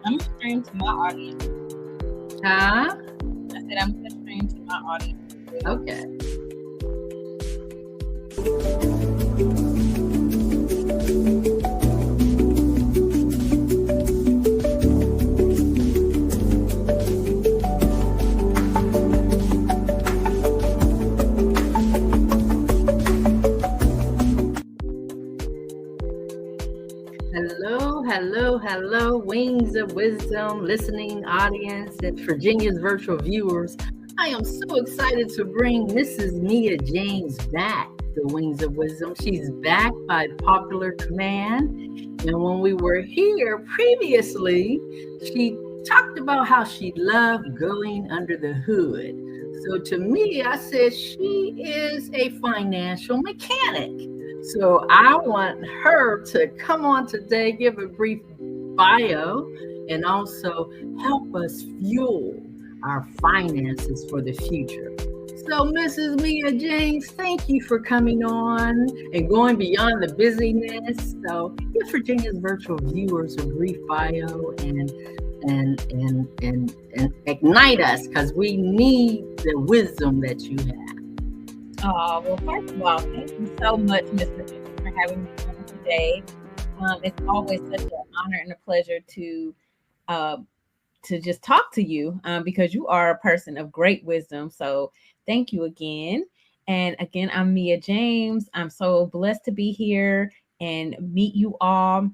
I'm gonna stream to my audience. Huh? I said I'm gonna stream to my audience. Okay. Hello, hello, hello, Wings of Wisdom listening audience and Virginia's virtual viewers. I am so excited to bring Mrs. Mia James back to Wings of Wisdom. She's back by popular demand. And when we were here previously, she talked about how she loved going under the hood. So to me, I said she is a financial mechanic. So I want her to come on today, give a brief bio, and also help us fuel our finances for the future. So, Mrs. Mia James, thank you for coming on and going beyond the busyness. So, give Virginia's virtual viewers a brief bio and ignite us because we need the wisdom that you have. Well, first of all, thank you so much, Mr. Mitchell, for having me on today. It's always such an honor and a pleasure uh, to just talk to you because you are a person of great wisdom. So thank you again. And again, I'm Mia James. I'm so blessed to be here and meet you all.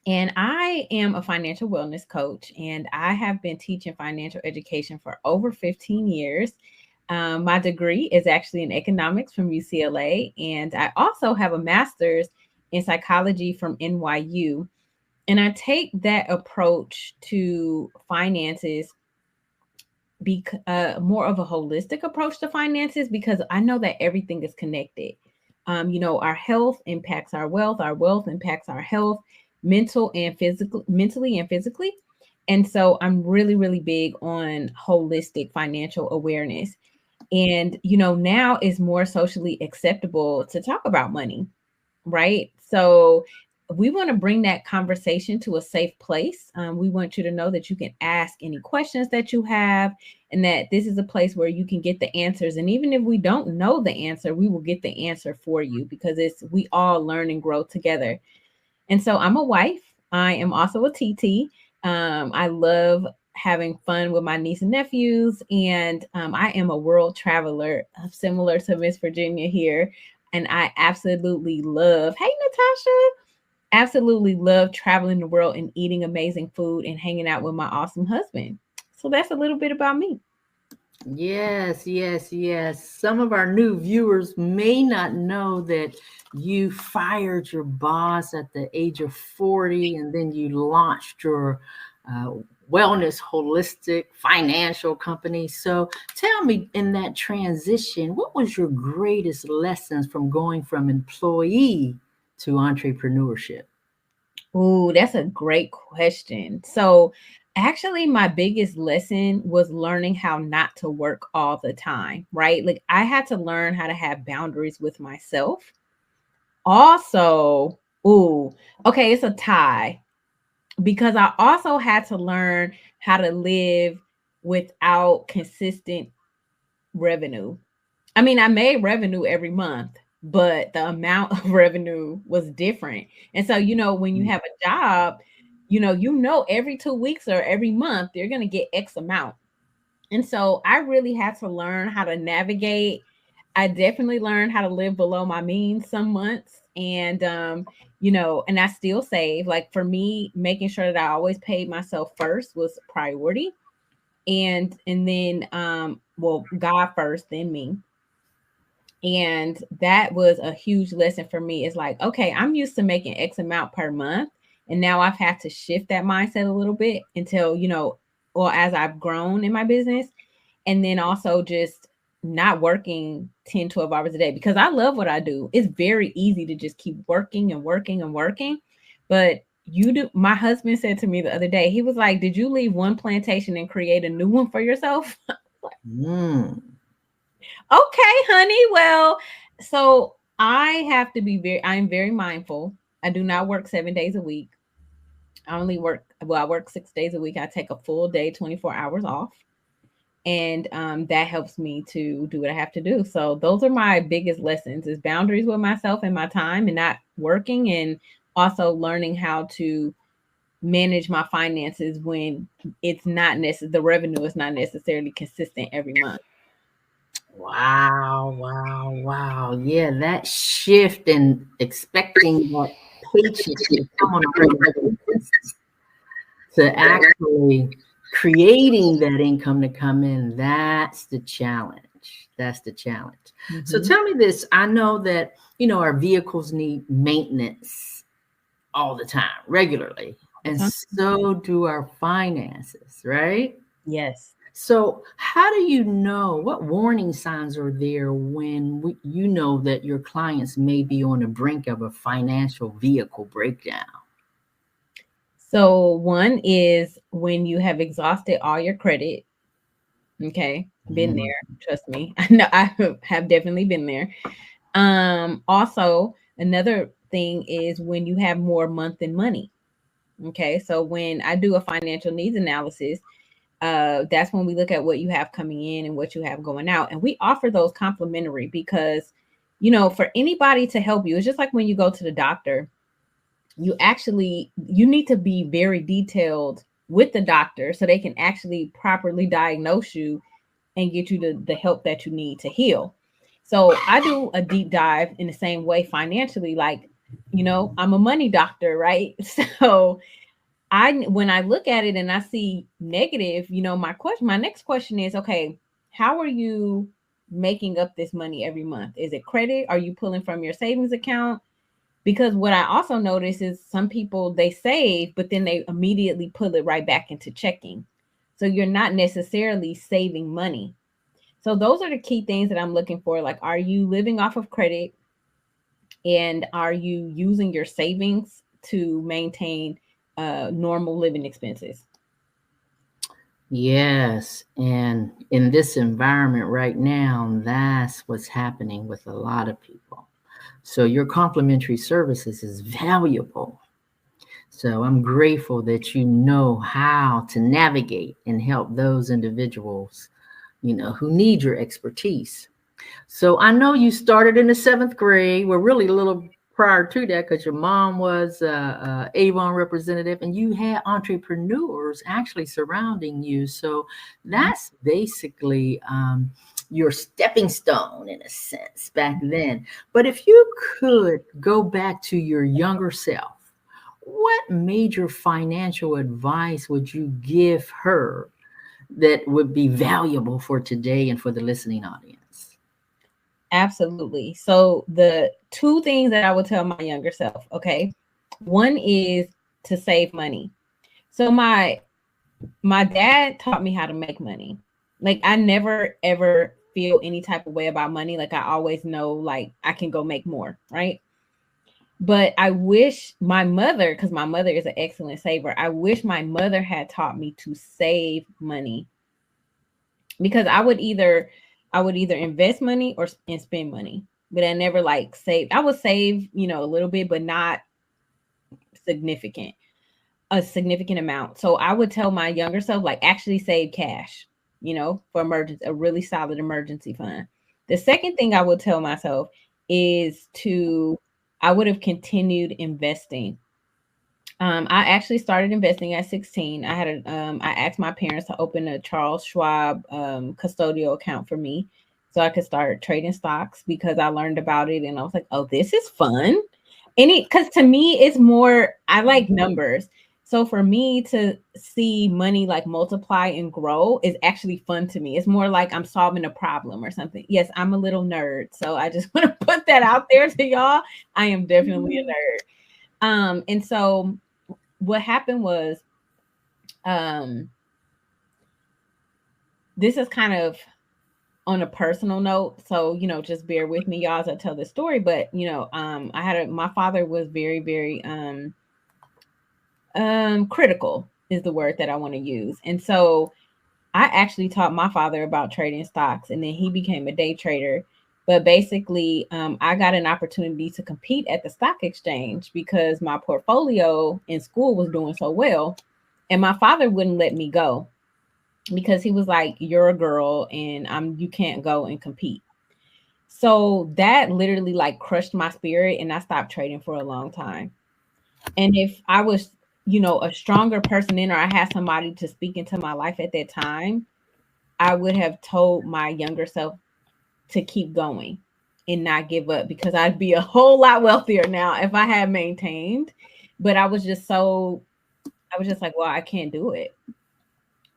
And I am a financial wellness coach, and I have been teaching financial education for over 15 years. My degree is actually in economics from UCLA, and I also have a master's in psychology from NYU. And I take that approach to finances, more of a holistic approach to finances, because I know that everything is connected. Our health impacts our wealth impacts our health, mentally and physically. And so I'm really, really big on holistic financial awareness. And, now is more socially acceptable to talk about money, right? So we want to bring that conversation to a safe place. We want you to know that you can ask any questions that you have, and that this is a place where you can get the answers. And even if we don't know the answer, we will get the answer for you because we all learn and grow together. And so I'm a wife. I am also a TT. I love having fun with my niece and nephews. And I am a world traveler, similar to Miss Virginia here. And I absolutely love, hey, Natasha, absolutely love traveling the world and eating amazing food and hanging out with my awesome husband. So that's a little bit about me. Yes, yes, yes. Some of our new viewers may not know that you fired your boss at the age of 40 and then you launched your uh, wellness holistic financial company. So tell me, in that transition, what was your greatest lessons from going from employee to entrepreneurship? Ooh, that's a great question. So, actually, my biggest lesson was learning how not to work all the time, right? Like, I had to learn how to have boundaries with myself. Also, ooh, okay, it's a tie because I also had to learn how to live without consistent revenue. I mean, I made revenue every month, but the amount of revenue was different. And so, when you have a job, every 2 weeks or every month, you're going to get X amount. And so I really had to learn how to navigate. I definitely learned how to live below my means some months. And I still save. Like for me, making sure that I always paid myself first was a priority. And then God first, then me. And that was a huge lesson for me. It's like, okay, I'm used to making X amount per month. And now I've had to shift that mindset a little bit until, or as I've grown in my business. And then also just not working 10, 12 hours a day because I love what I do. It's very easy to just keep working and working and working. But my husband said to me the other day, he was like, did you leave one plantation and create a new one for yourself? Mm. Okay, honey. Well, so I'm very mindful. I do not work 7 days a week. I only work well, I work 6 days a week. I take a full day, 24 hours off. And that helps me to do what I have to do. So those are my biggest lessons, is boundaries with myself and my time and not working, and also learning how to manage my finances when it's not necessary, the revenue is not necessarily consistent every month. Wow, wow, wow. Yeah, that shift in expecting that paycheck to come on a regular basis to actually creating that income to come in, that's the challenge. That's the challenge. So Mm-hmm. tell me this. I know that, our vehicles need maintenance all the time, regularly, and so do our finances, right? Yes. So, how do you know what warning signs are there when you know that your clients may be on the brink of a financial vehicle breakdown? So one is when you have exhausted all your credit. Okay. Been Mhm. there. Trust me. I know I have definitely been there. Also, another thing is when you have more month than money. Okay. So when I do a financial needs analysis, that's when we look at what you have coming in and what you have going out. And we offer those complimentary because, for anybody to help you, it's just like when you go to the doctor, you need to be very detailed with the doctor so they can actually properly diagnose you and get you the help that you need to heal. So I do a deep dive in the same way financially, like, I'm a money doctor, right? So when I look at it and I see negative, my next question is, okay, how are you making up this money every month? Is it credit? Are you pulling from your savings account? Because what I also notice is some people, they save, but then they immediately pull it right back into checking. So you're not necessarily saving money. So those are the key things that I'm looking for. Like, are you living off of credit, and are you using your savings to maintain normal living expenses? Yes, and in this environment right now, that's what's happening with a lot of people. So your complimentary services is valuable. So I'm grateful that you know how to navigate and help those individuals, who need your expertise. So I know you started in the seventh grade. Well, really a little prior to that, because your mom was Avon representative, and you had entrepreneurs actually surrounding you. So that's basically your stepping stone in a sense back then. But if you could go back to your younger self, what major financial advice would you give her that would be valuable for today and for the listening audience? Absolutely. So the two things that I would tell my younger self, okay, one is to save money. So my dad taught me how to make money. Like, I never ever feel any type of way about money. Like, I always know, like, I can go make more, right? But I wish my mother, because my mother is an excellent saver, I wish my mother had taught me to save money, because I would either invest money and spend money, but I never like save. I would save, a little bit, but not significant, a significant amount. So I would tell my younger self, like, actually save cash, for emergency, a really solid emergency fund. The second thing I would tell myself is I would have continued investing. I actually started investing at 16. I asked my parents to open a Charles Schwab custodial account for me so I could start trading stocks, because I learned about it and I was like, oh, this is fun. Because to me, it's more, I like numbers. So for me to see money like multiply and grow is actually fun to me. It's more like I'm solving a problem or something. Yes, I'm a little nerd. So I just want to put that out there to y'all. I am definitely a nerd. And so what happened was, um this is kind of on a personal note, so just bear with me, y'all, as I tell this story. But my father was very, very critical is the word that I want to use. And so I actually taught my father about trading stocks, and then he became a day trader. But basically, I got an opportunity to compete at the stock exchange because my portfolio in school was doing so well. And my father wouldn't let me go because he was like, "You're a girl, and you can't go and compete." So that literally like crushed my spirit, and I stopped trading for a long time. And if I was, a stronger person in, or I had somebody to speak into my life at that time, I would have told my younger self to keep going and not give up, because I'd be a whole lot wealthier now if I had maintained. But I was just like, well, I can't do it.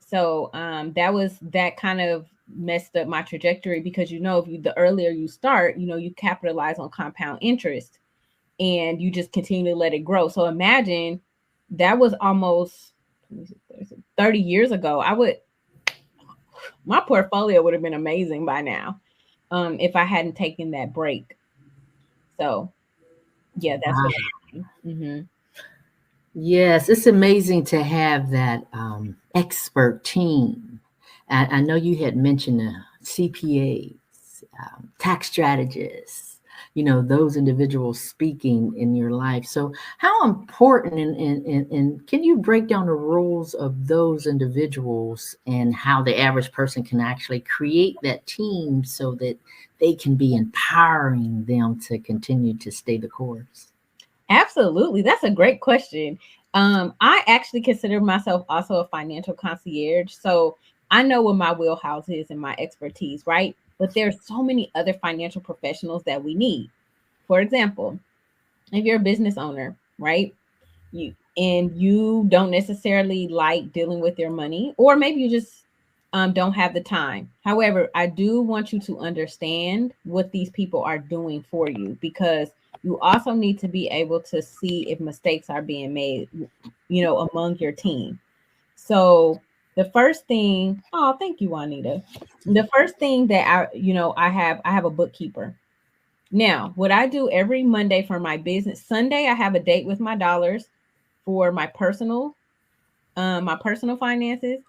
So that kind of messed up my trajectory, because if the earlier you start, you capitalize on compound interest, and you just continue to let it grow. So imagine that was almost 30 years ago. My portfolio would have been amazing by now, if I hadn't taken that break. So yeah, that's what Wow. I'm saying. Mm-hmm. Yes, it's amazing to have that expert team. I know you had mentioned CPAs, tax strategists, those individuals speaking in your life. So, how important and can you break down the roles of those individuals and how the average person can actually create that team so that they can be empowering them to continue to stay the course? Absolutely. That's a great question. I actually consider myself also a financial concierge. So I know what my wheelhouse is and my expertise, right? But there's so many other financial professionals that we need. For example, if you're a business owner, right? You don't necessarily like dealing with your money, or maybe you just don't have the time. However, I do want you to understand what these people are doing for you, because you also need to be able to see if mistakes are being made, among your team. So the first thing, oh, thank you, Juanita. The first thing that I have a bookkeeper. Now, what I do every Monday for my business, Sunday, I have a date with my dollars for my personal finances.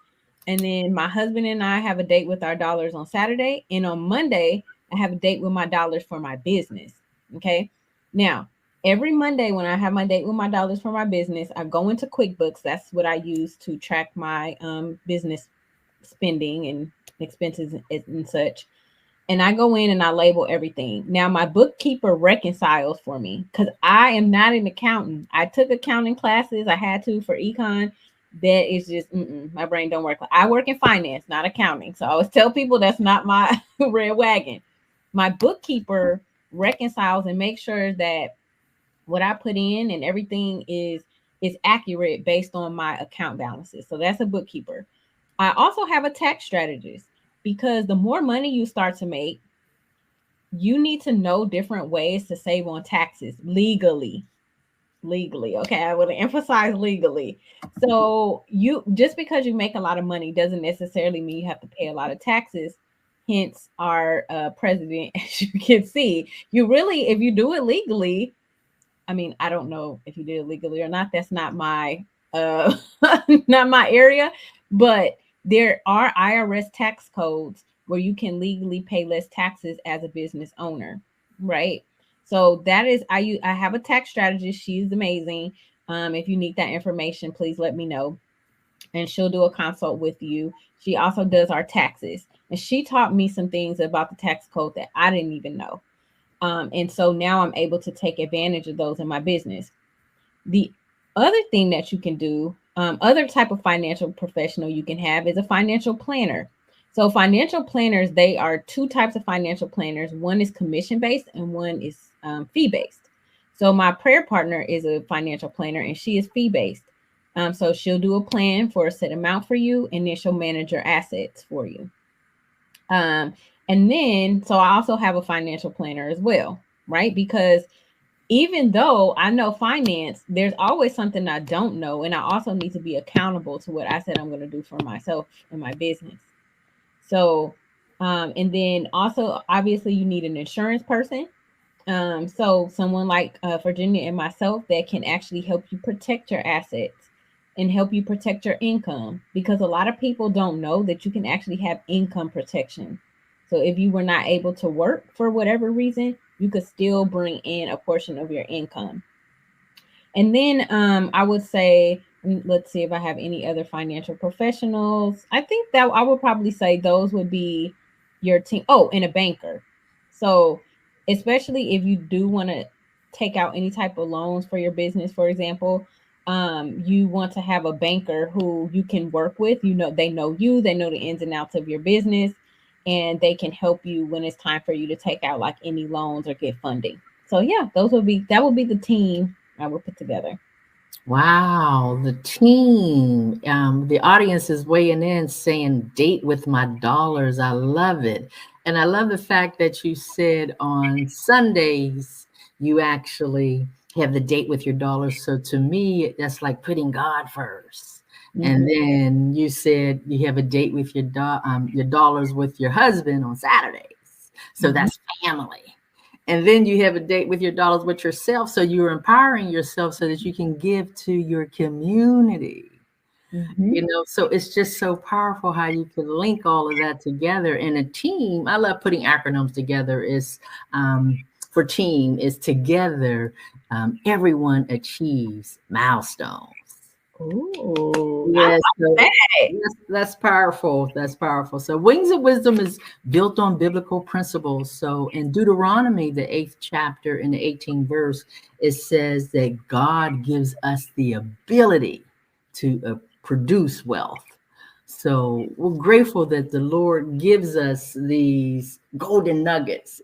And then my husband and I have a date with our dollars on Saturday. And on Monday, I have a date with my dollars for my business. Okay. Now, every Monday when I have my date with my dollars for my business, I go into QuickBooks. That's what I use to track my business spending and expenses and such. And I go in and I label everything. Now my bookkeeper reconciles for me, because I am not an accountant. I took accounting classes. I had to for econ. That is just my brain don't work. I work in finance, not accounting. So I always tell people that's not my red wagon. My bookkeeper reconciles and makes sure that what I put in and everything is accurate based on my account balances. So that's a bookkeeper. I also have a tax strategist, because the more money you start to make, you need to know different ways to save on taxes legally. Legally, okay, I want to emphasize legally. So you, just because you make a lot of money doesn't necessarily mean you have to pay a lot of taxes. Hence our president, as you can see, you really, if you do it legally, I mean, I don't know if you did it legally or not. That's not my uh not my area, but there are IRS tax codes where you can legally pay less taxes as a business owner, right? So that is, I have a tax strategist. She's amazing. If you need that information, please let me know, and she'll do a consult with you. She also does our taxes, and she taught me some things about the tax code that I didn't even know. And so now I'm able to take advantage of those in my business. The other thing that you can do, other type of financial professional you can have, is a financial planner. So financial planners, they are two types of financial planners. One is commission based and one is fee based. So my prayer partner is a financial planner, and she is fee based. So she'll do a plan for a set amount for you, and then she'll manage your assets for you. Um, and then, so I also have a financial planner as well, right? Because even though I know finance, there's always something I don't know. And I also need to be accountable to what I said I'm going to do for myself and my business. So, and then also, obviously, you need an insurance person. So someone like Virginia and myself that can actually help you protect your assets and help you protect your income, because a lot of people don't know that you can actually have income protection. So if you were not able to work for whatever reason, you could still bring in a portion of your income. And then I would say Let's see if I have any other financial professionals. I think that I would probably say those would be your team. Oh, and a banker. So, especially if you do want to take out any type of loans for your business, for example, you want to have a banker who you can work with. You know, they know you, they know the ins and outs of your business, and they can help you when it's time for you to take out like any loans or get funding. So, yeah, that would be the team I would put together. Wow, the team. The audience is weighing in saying, date with my dollars. I love it. And I love the fact that you said on Sundays, you actually have the date with your dollars. So to me, that's like putting God first. And Mhm. then you said you have a date with your dollars with your husband on Saturdays. So Mhm. that's family. And then you have a date with your dollars with yourself. So you're empowering yourself so that you can give to your community. Mhm. So it's just so powerful how you can link all of that together in a team. I love putting acronyms together. Is For team is together. Everyone achieves milestones. Ooh, I Yes, like so that. yes, that's powerful. That's powerful. So Wings of Wisdom is built on biblical principles. So in Deuteronomy, the 8th chapter in the 18th verse, it says that God gives us the ability to produce wealth. So we're grateful that the Lord gives us these golden nuggets.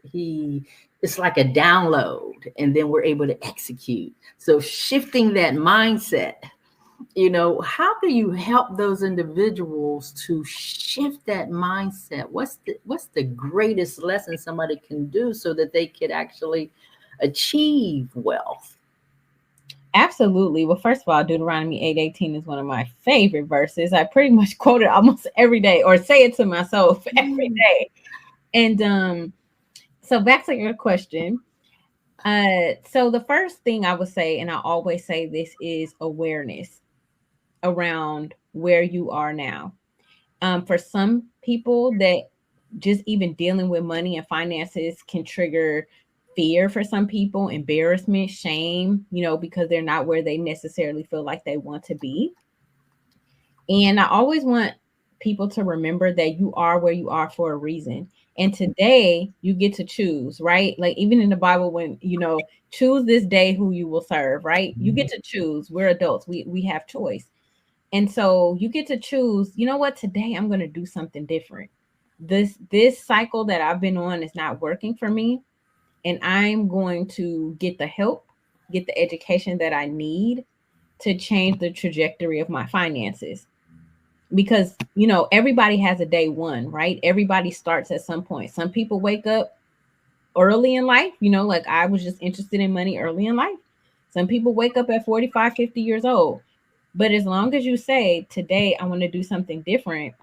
It's like a download, and then we're able to execute. So shifting that mindset, how do you help those individuals to shift that mindset? What's the greatest lesson somebody can do so that they could actually achieve wealth? Absolutely. Well, first of all, Deuteronomy 8:18 is one of my favorite verses. I pretty much quote it almost every day or say it to myself every Mm. day. And so back to your question. So the first thing I would say, and I always say this, is awareness around where you are now. For some people, that just even dealing with money and finances can trigger fear for some people, embarrassment, shame, because they're not where they necessarily feel like they want to be. And I always want people to remember that you are where you are for a reason. And today you get to choose, right? Like even in the Bible, when choose this day who you will serve, right? You get to choose. We're adults. We have choice. And so you get to choose, you know what, today I'm going to do something different. This cycle that I've been on is not working for me, and I'm going to get the help, get the education that I need to change the trajectory of my finances. Because, everybody has a day one, right? Everybody starts at some point. Some people wake up early in life, like I was just interested in money early in life. Some people wake up at 45, 50 years old. But as long as you say, today I want to do something different,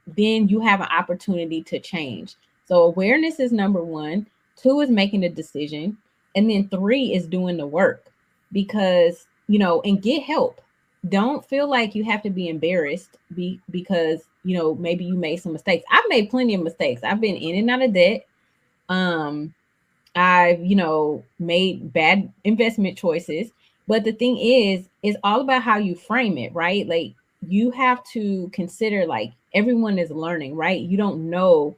then you have an opportunity to change. So awareness is number one. Two is making a decision. And then three is doing the work, because, and get help. Don't feel like you have to be embarrassed because, maybe you made some mistakes. I've made plenty of mistakes. I've been in and out of debt. Um, I've, made bad investment choices. But the thing is, it's all about how you frame it, right? Like you have to consider like everyone is learning, right? You don't know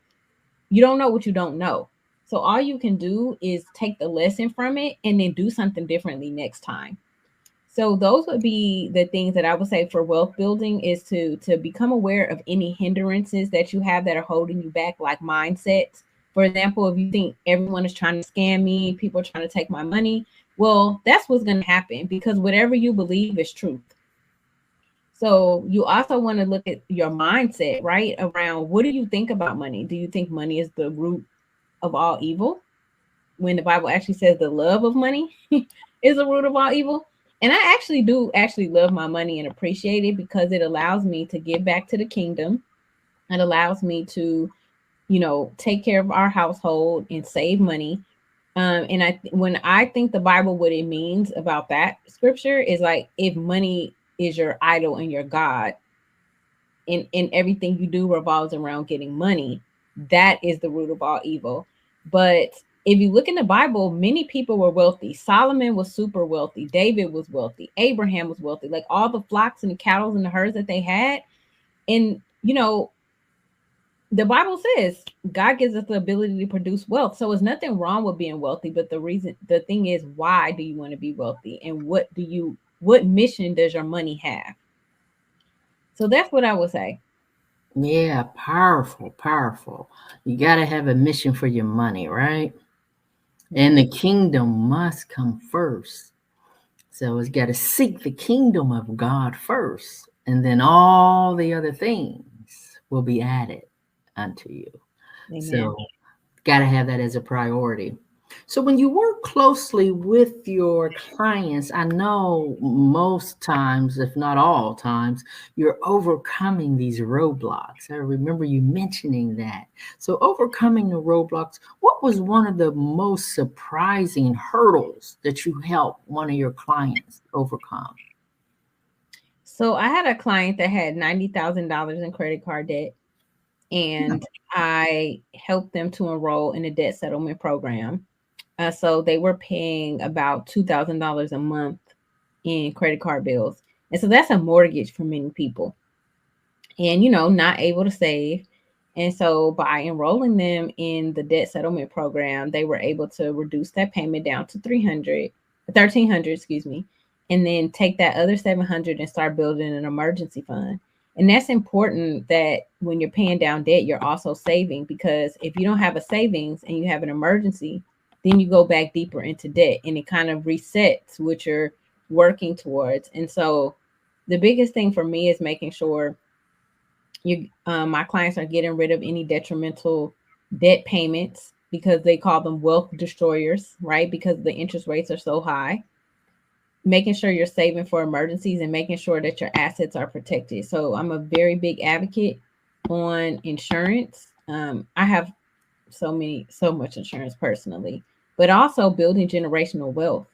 what you don't know. So all you can do is take the lesson from it and then do something differently next time. So those would be the things that I would say for wealth building, is to become aware of any hindrances that you have that are holding you back, like mindsets. For example, if you think everyone is trying to scam me, people are trying to take my money, well, that's what's going to happen, because whatever you believe is truth. So you also want to look at your mindset, right? Around what do you think about money? Do you think money is the root of all evil, when the Bible actually says the love of money is the root of all evil? And I actually do actually love my money and appreciate it, because it allows me to give back to the kingdom. It allows me to, take care of our household and save money. And when I think the Bible, what it means about that scripture is like, if money is your idol and your God, and everything you do revolves around getting money, that is the root of all evil. But if you look in the Bible, many people were wealthy. Solomon was super wealthy. David was wealthy. Abraham was wealthy. Like all the flocks and the cattle and the herds that they had. And, the Bible says God gives us the ability to produce wealth. So there's nothing wrong with being wealthy. But the thing is, why do you want to be wealthy? And what mission does your money have? So that's what I would say. Yeah, powerful, powerful. You got to have a mission for your money, right? And the kingdom must come first. So it's got to seek the kingdom of God first, and then all the other things will be added unto you. Amen. So got to have that as a priority. So when you work closely with your clients, I know most times, if not all times, you're overcoming these roadblocks. I remember you mentioning that. So overcoming the roadblocks, what was one of the most surprising hurdles that you helped one of your clients overcome? So I had a client that had $90,000 in credit card debt, and I helped them to enroll in a debt settlement program. So they were paying about $2,000 a month in credit card bills. And so that's a mortgage for many people. And, not able to save. And so by enrolling them in the debt settlement program, they were able to reduce that payment down to 1,300, excuse me, and then take that other 700 and start building an emergency fund. And that's important, that when you're paying down debt, you're also saving, because if you don't have a savings and you have an emergency, then you go back deeper into debt, and it kind of resets what you're working towards. And so the biggest thing for me is making sure my clients are getting rid of any detrimental debt payments, because they call them wealth destroyers, right? Because the interest rates are so high. Making sure you're saving for emergencies and making sure that your assets are protected. So I'm a very big advocate on insurance. I have so much insurance personally, but also building generational wealth,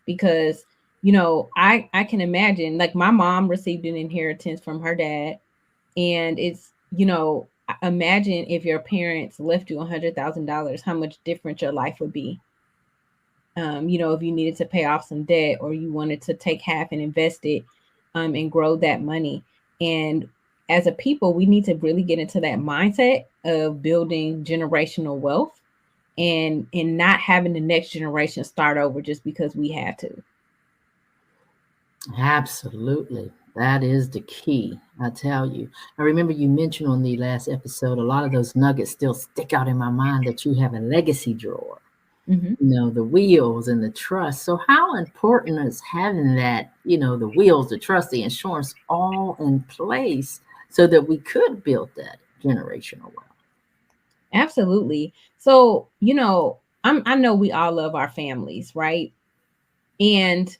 because I can imagine, like, my mom received an inheritance from her dad, and it's imagine if your parents left you $100,000, how much different your life would be. If you needed to pay off some debt, or you wanted to take half and invest it, and grow that money. And as a people, we need to really get into that mindset of building generational wealth, and not having the next generation start over just because we had to. Absolutely. That is the key. I tell you. I remember you mentioned on the last episode, a lot of those nuggets still stick out in my mind, that you have a legacy drawer. Mm-hmm. The wheels and the trust. So how important is having that, the wheels, the trust, the insurance all in place, so that we could build that generational wealth? Absolutely. So, I know we all love our families, right? And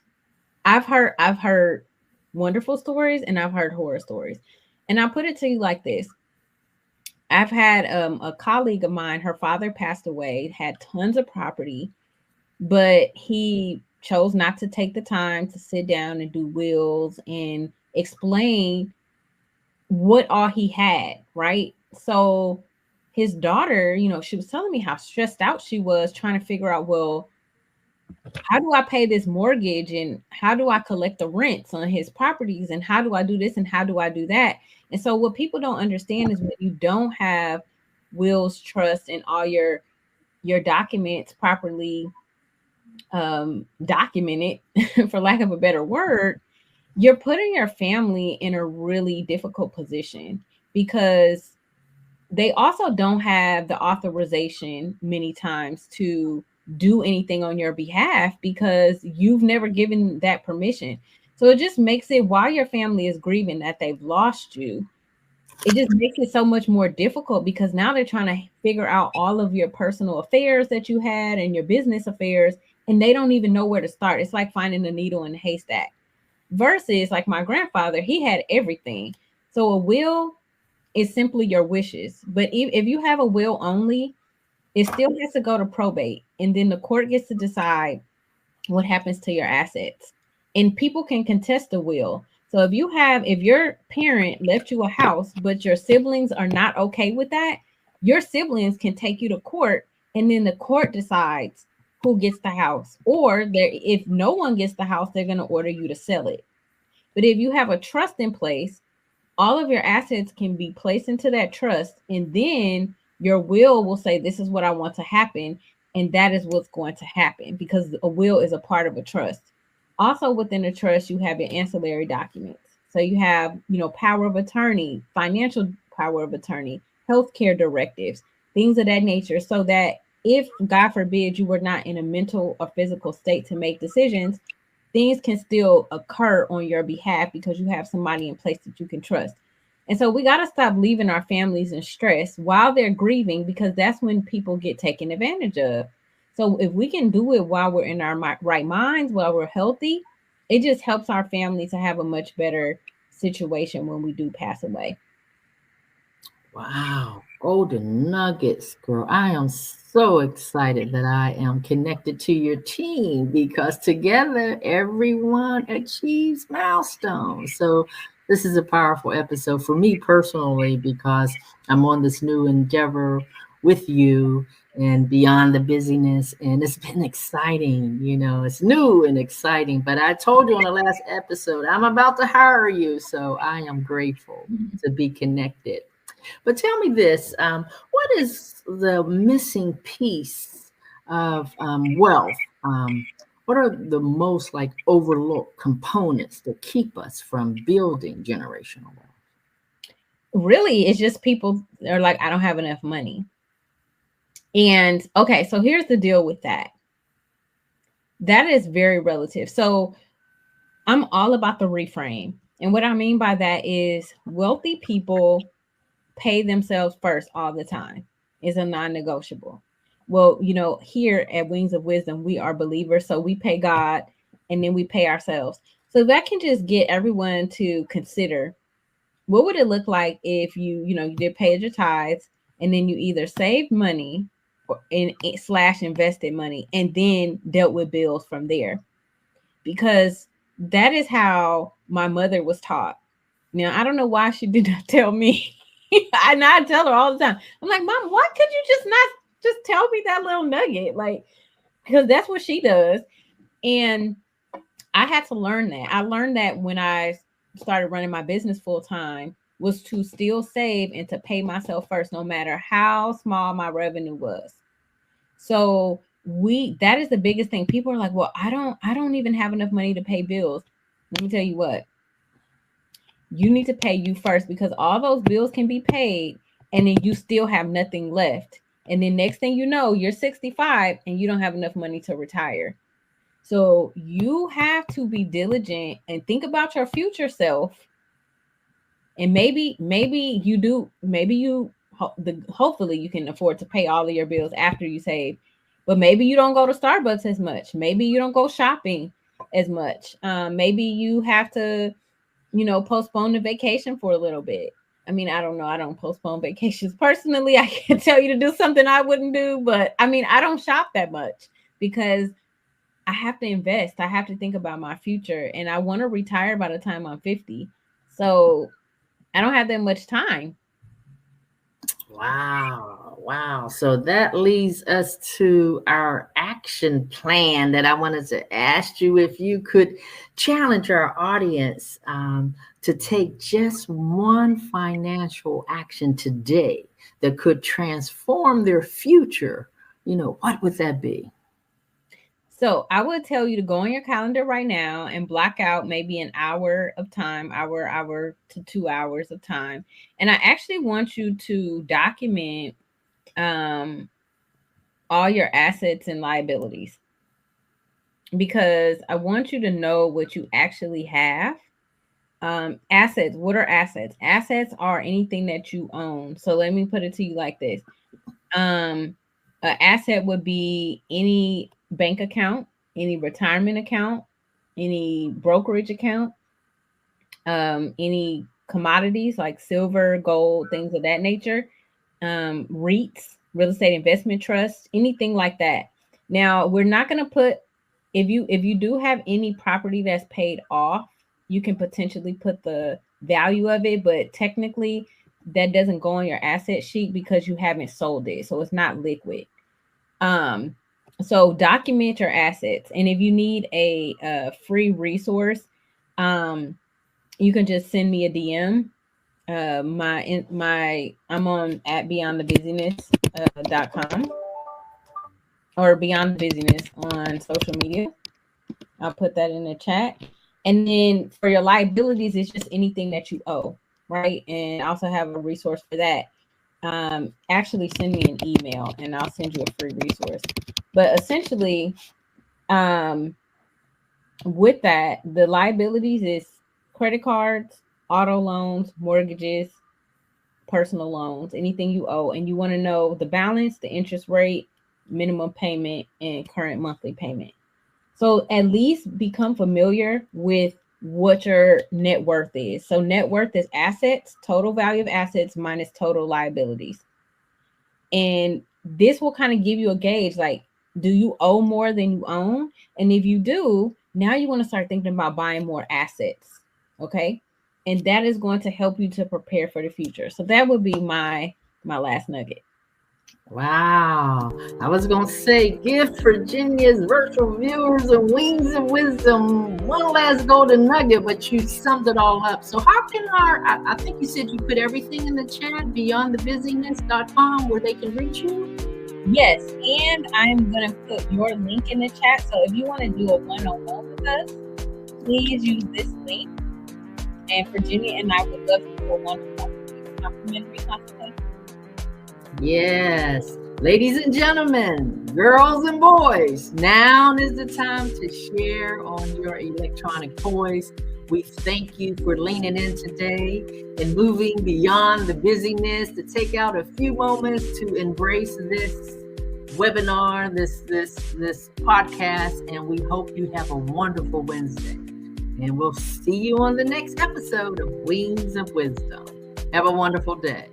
I've heard wonderful stories, and I've heard horror stories. And I'll put it to you like this. I've had a colleague of mine, her father passed away, had tons of property, but he chose not to take the time to sit down and do wills and explain what all he had, right? So his daughter, she was telling me how stressed out she was trying to figure out, well, how do I pay this mortgage, and how do I collect the rents on his properties, and how do I do this, and how do I do that? And so what people don't understand is, when you don't have wills, trust, and all your documents properly documented, for lack of a better word, you're putting your family in a really difficult position, because they also don't have the authorization many times to do anything on your behalf, because you've never given that permission. So it just makes it, while your family is grieving that they've lost you, it just makes it so much more difficult, because now they're trying to figure out all of your personal affairs that you had and your business affairs, and they don't even know where to start. It's like finding a needle in a haystack. Versus, like, my grandfather, he had everything. So a will is simply your wishes. But if you have a will only, it still has to go to probate, and then the court gets to decide what happens to your assets. And people can contest the will. So if your parent left you a house, but your siblings are not okay with that, your siblings can take you to court and then the court decides who gets the house. Or if no one gets the house, they're going to order you to sell it. But if you have a trust in place, all of your assets can be placed into that trust, and then your will say, this is what I want to happen, and that is what's going to happen, because a will is a part of a trust. Also within the trust, you have your ancillary documents. So you have, power of attorney, financial power of attorney, healthcare directives, things of that nature, so that if, God forbid, you were not in a mental or physical state to make decisions, things can still occur on your behalf because you have somebody in place that you can trust. And so we got to stop leaving our families in stress while they're grieving, because that's when people get taken advantage of. So if we can do it while we're in our right minds, while we're healthy, it just helps our family to have a much better situation when we do pass away. Wow, golden nuggets, girl. I am so excited that I am connected to your team, because together everyone achieves milestones. So, this is a powerful episode for me personally, because I'm on this new endeavor with you and beyond the busyness. And it's been exciting. It's new and exciting. But I told you on the last episode, I'm about to hire you. So, I am grateful to be connected. But tell me this, what is the missing piece of wealth? What are the most like overlooked components that keep us from building generational wealth? Really, it's just people are like, I don't have enough money. And okay, so here's the deal with that. That is very relative. So I'm all about the reframe. And what I mean by that is wealthy people pay themselves first all the time. Is a non-negotiable. Well, here at Wings of Wisdom, we are believers, so we pay God and then we pay ourselves. So that can just get everyone to consider, what would it look like if you did pay your tithes, and then you either saved money or in slash invested money, and then dealt with bills from there. Because that is how my mother was taught. Now, I don't know why she did not tell me. And I tell her all the time. I'm like, Mom, why could you just not just tell me that little nugget? Like, because that's what she does. And I had to learn that. I learned that when I started running my business full time, was to still save and to pay myself first, no matter how small my revenue was. So that is the biggest thing. People are like, well, I don't even have enough money to pay bills. Let me tell you what, you need to pay you first, because all those bills can be paid and then you still have nothing left. And then next thing you know, you're 65 and you don't have enough money to retire. So you have to be diligent and think about your future self. And maybe you do, hopefully you can afford to pay all of your bills after you save. But maybe you don't go to Starbucks as much. Maybe you don't go shopping as much. Maybe you have to, postpone the vacation for a little bit. I mean, I don't know. I don't postpone vacations personally. I can't tell you to do something I wouldn't do, but I mean, I don't shop that much because I have to invest. I have to think about my future, and I want to retire by the time I'm 50. So I don't have that much time. Wow. Wow. So that leads us to our action plan that I wanted to ask you if you could challenge our audience to take just one financial action today that could transform their future. What would that be? So I would tell you to go on your calendar right now and block out maybe an hour of time, hour to 2 hours of time. And I actually want you to document all your assets and liabilities, because I want you to know what you actually have. Assets. What are assets? Assets are anything that you own. So let me put it to you like this. An asset would be any bank account, any retirement account, any brokerage account, any commodities like silver, gold, things of that nature, REITs, real estate investment trusts, anything like that. Now, we're not going to put, if you do have any property that's paid off, you can potentially put the value of it, but technically that doesn't go on your asset sheet because you haven't sold it. So it's not liquid. So document your assets, and if you need a free resource, you can just send me a DM. I'm on at beyondthebusiness.com or Beyond the Busyness on social media. I'll put that in the chat. And then for your liabilities, it's just anything that you owe, right? And I also have a resource for that. Actually send me an email and I'll send you a free resource. But essentially, with that, the liabilities is credit cards, auto loans, mortgages, personal loans, anything you owe. And you want to know the balance, the interest rate, minimum payment, and current monthly payment. So at least become familiar with what your net worth is. So net worth is assets, total value of assets minus total liabilities. And this will kind of give you a gauge, like, do you owe more than you own? And if you do, now you want to start thinking about buying more assets. Okay. And that is going to help you to prepare for the future. So that would be my last nugget. Wow. I was going to say, give Virginia's virtual viewers and Wings of Wisdom one last golden nugget, but you summed it all up. So how can I think you said you put everything in the chat, beyondthebusiness.com, where they can reach you? Yes, and I'm going to put your link in the chat. So if you want to do a one-on-one with us, please use this link. And Virginia and I would love to do a one-on-one complimentary consultation. Yes. Ladies and gentlemen, girls and boys, now is the time to share on your electronic toys. We thank you for leaning in today and moving beyond the busyness to take out a few moments to embrace this webinar, this podcast, and we hope you have a wonderful Wednesday. And we'll see you on the next episode of Wings of Wisdom. Have a wonderful day.